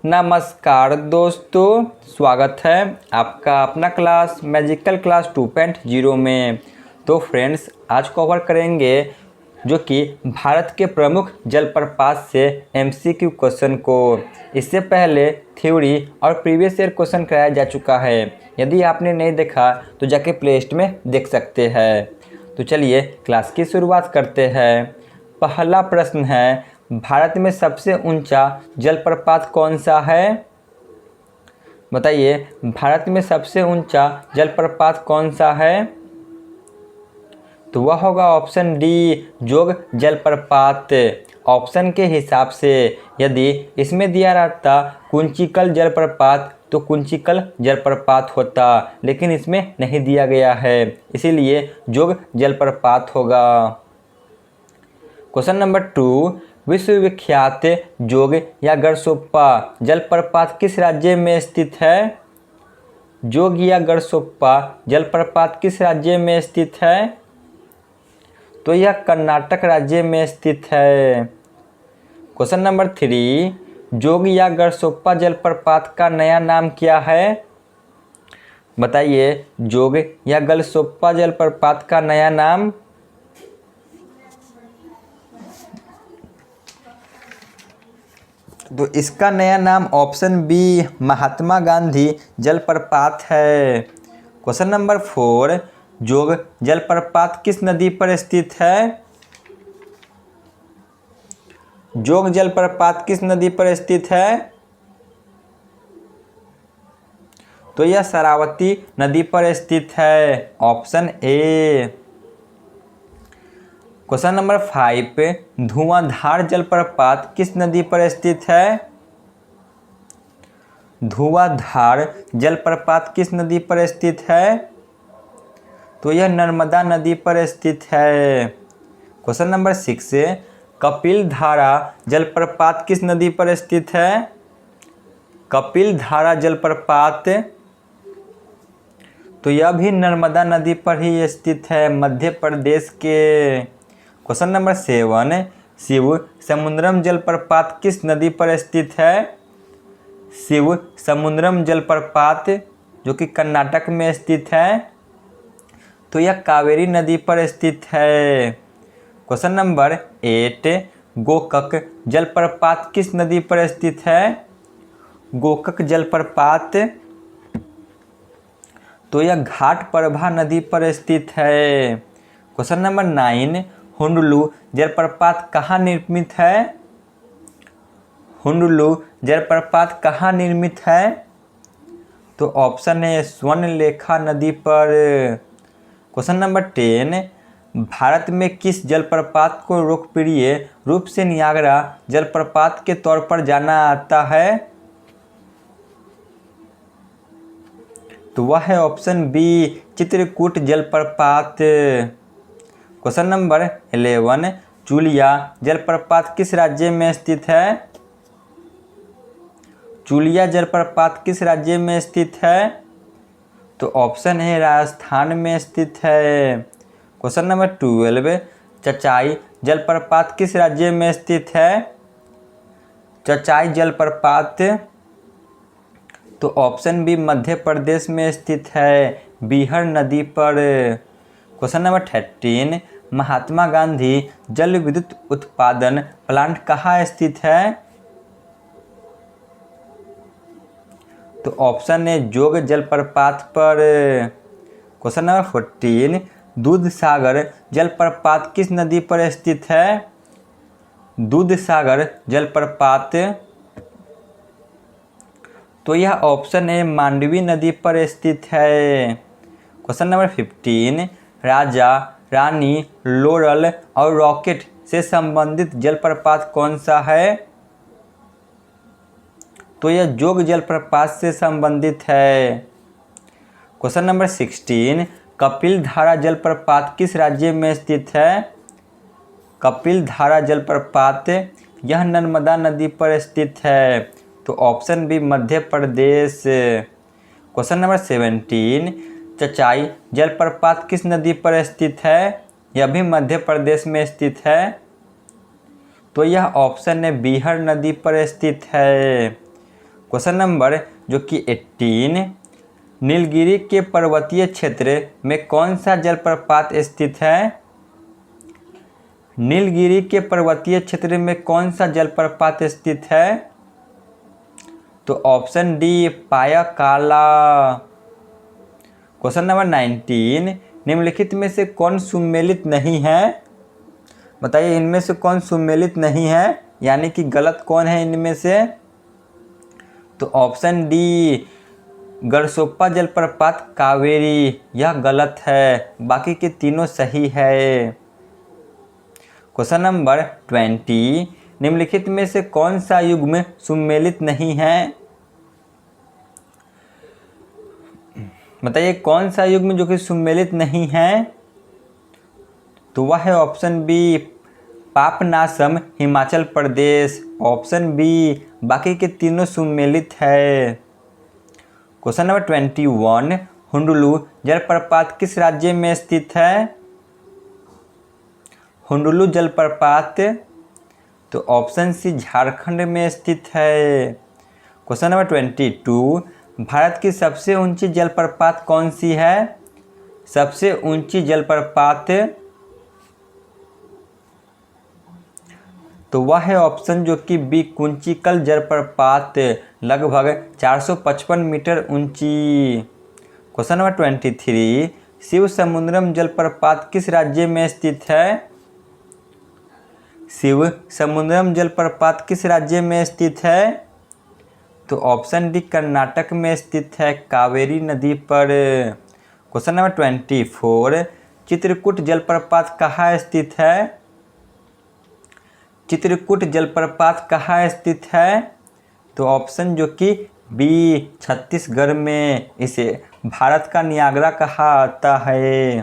नमस्कार दोस्तों, स्वागत है आपका अपना क्लास मैजिकल क्लास 2.0 में। तो फ्रेंड्स, आज कवर करेंगे जो कि भारत के प्रमुख जलप्रपात से एमसीक्यू क्वेश्चन को। इससे पहले थ्योरी और प्रीवियस ईयर क्वेश्चन कराया जा चुका है। यदि आपने नहीं देखा तो जाके प्ले लिस्ट में देख सकते हैं। तो चलिए क्लास की शुरुआत करते हैं। पहला प्रश्न है, भारत में सबसे ऊंचा जलप्रपात कौन सा है? बताइए, भारत में सबसे ऊंचा जलप्रपात कौन सा है? तो वह होगा ऑप्शन डी, जोग जलप्रपात। ऑप्शन के हिसाब से यदि इसमें दिया रहता कुंचिकल जलप्रपात तो कुंचिकल जलप्रपात होता, लेकिन इसमें नहीं दिया गया है, इसीलिए जोग जलप्रपात होगा। क्वेश्चन नंबर 2, विश्वविख्यात जोग या गरसोप्पा जलप्रपात किस राज्य में स्थित है? जोग या गरसोप्पा जलप्रपात किस राज्य में स्थित है? तो यह कर्नाटक राज्य में स्थित है। क्वेश्चन नंबर 3, जोग या गरसोप्पा जलप्रपात का नया नाम क्या है? बताइए, जोग या गरसोप्पा जलप्रपात का नया नाम? तो इसका नया नाम ऑप्शन बी, महात्मा गांधी जलप्रपात है। क्वेश्चन नंबर 4, जोग जलप्रपात किस नदी पर स्थित है? जोग जलप्रपात किस नदी पर स्थित है? तो यह शरावती नदी पर स्थित है, ऑप्शन ए। क्वेश्चन नंबर 5, धुआंधार जलप्रपात किस नदी पर स्थित है? धुआंधार जलप्रपात किस नदी पर स्थित है? तो यह नर्मदा नदी पर स्थित है। क्वेश्चन नंबर 6, कपिल धारा जलप्रपात किस नदी पर स्थित है? कपिल धारा जलप्रपात, तो यह भी नर्मदा नदी पर ही स्थित है, मध्य प्रदेश के। क्वेश्चन नंबर 7, शिव समुद्रम जलप्रपात किस नदी पर स्थित है? शिव समुद्रम जलप्रपात जो कि कर्नाटक में स्थित है, तो यह कावेरी नदी पर स्थित है। क्वेश्चन नंबर 8, गोकक जलप्रपात किस नदी पर स्थित है? गोकक जलप्रपात, तो यह घाटप्रभा नदी पर स्थित है। क्वेश्चन नंबर 9, हुंडलू जलप्रपात कहाँ निर्मित है? हुंडलू जलप्रपात कहाँ निर्मित है? तो ऑप्शन है स्वर्णलेखा नदी पर। क्वेश्चन नंबर 10, भारत में किस जलप्रपात को लोकप्रिय रूप से नियाग्रा जलप्रपात के तौर पर जाना आता है? तो वह है ऑप्शन बी, चित्रकूट जलप्रपात। क्वेश्चन नंबर 11, चूलिया जलप्रपात किस राज्य में स्थित है? चूलिया जलप्रपात किस राज्य में स्थित है? तो ऑप्शन है राजस्थान में स्थित है। क्वेश्चन नंबर 12, चचाई जलप्रपात किस राज्य में स्थित है? चचाई जलप्रपात, तो ऑप्शन बी, मध्य प्रदेश में स्थित है, बीहर नदी पर। क्वेश्चन नंबर 13, महात्मा गांधी जल विद्युत उत्पादन प्लांट कहाँ स्थित है? तो ऑप्शन है जोग जलप्रपात पर। क्वेश्चन नंबर 14, दूध सागर जलप्रपात किस नदी पर स्थित है? दूध सागर जलप्रपात, तो यह ऑप्शन है मांडवी नदी पर स्थित है। Question number 15, Raja Rani lauryl और रॉकेट से संबंधित जलप्रपात कौन सा है? तो यह जोग जलप्रपात से संबंधित है। क्वेश्चन नंबर 16, कपिल धारा जलप्रपात किस राज्य में स्थित है? कपिल धारा जलप्रपात, यह नर्मदा नदी पर स्थित है, तो option B, Madhya Pradesh. Question number 17, Chachai जलप्रपात किस नदी पर स्थित है? यह भी मध्य प्रदेश में स्थित है, तो यह ऑप्शन है बीहर नदी पर स्थित है। क्वेश्चन नंबर जो कि 18, नीलगिरी के पर्वतीय क्षेत्र में कौन सा जलप्रपात स्थित है? नीलगिरी के पर्वतीय क्षेत्र में कौन सा जलप्रपात स्थित है? तो ऑप्शन डी पायाकाला। क्वेश्चन नंबर 19, निम्नलिखित में से कौन सुमेलित नहीं है? बताइए इनमें से कौन सुमेलित नहीं है, यानी कि गलत कौन है इनमें से? तो ऑप्शन डी गरसोप्पा जलप्रपात कावेरी, यह गलत है, बाकी के तीनों सही है। क्वेश्चन नंबर 20, निम्नलिखित में से कौन सा युग्म सुमेलित नहीं है? बताइए कौन सा युग्म जो कि सुमेलित नहीं है? तो वह है option B Papanasam Himachal Pradesh, option B, बाकी के तीनों सुमेलित है। क्वेश्चन नंबर 21, हुंडुलु जलप्रपात किस राज्य में स्थित है? हुंडुलु जलप्रपात, तो ऑप्शन सी झारखंड में स्थित है। क्वेश्चन नंबर 22, भारत की सबसे ऊंची जलप्रपात कौन सी है? सबसे ऊंची जलप्रपात, तो वह है ऑप्शन जो कि बी कुंचिकल जलप्रपात, लगभग 455 मीटर ऊंची। क्वेश्चन नंबर 23, शिव समुद्रम जलप्रपात किस राज्य में स्थित है? शिव समुद्रम जलप्रपात किस राज्य में स्थित है? तो ऑप्शन डी कर्नाटक में स्थित है, कावेरी नदी पर। क्वेश्चन नंबर 24, चित्रकूट जलप्रपात कहाँ स्थित है? चित्रकूट जलप्रपात कहाँ स्थित है? तो ऑप्शन जो कि बी छत्तीसगढ़ में, इसे भारत का नियाग्रा कहा आता है।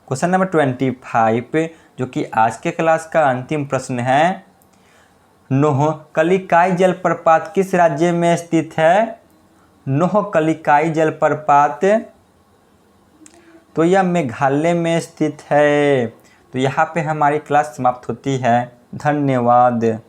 क्वेश्चन नंबर 25, जो कि आज के क्लास का अंतिम प्रश्न है, नोहकलिकाई जलप्रपात किस राज्य में स्थित है? नोहकलिकाई जलप्रपात, तो यह मेघालय में स्थित है। तो यहाँ पे हमारी क्लास समाप्त होती है। धन्यवाद।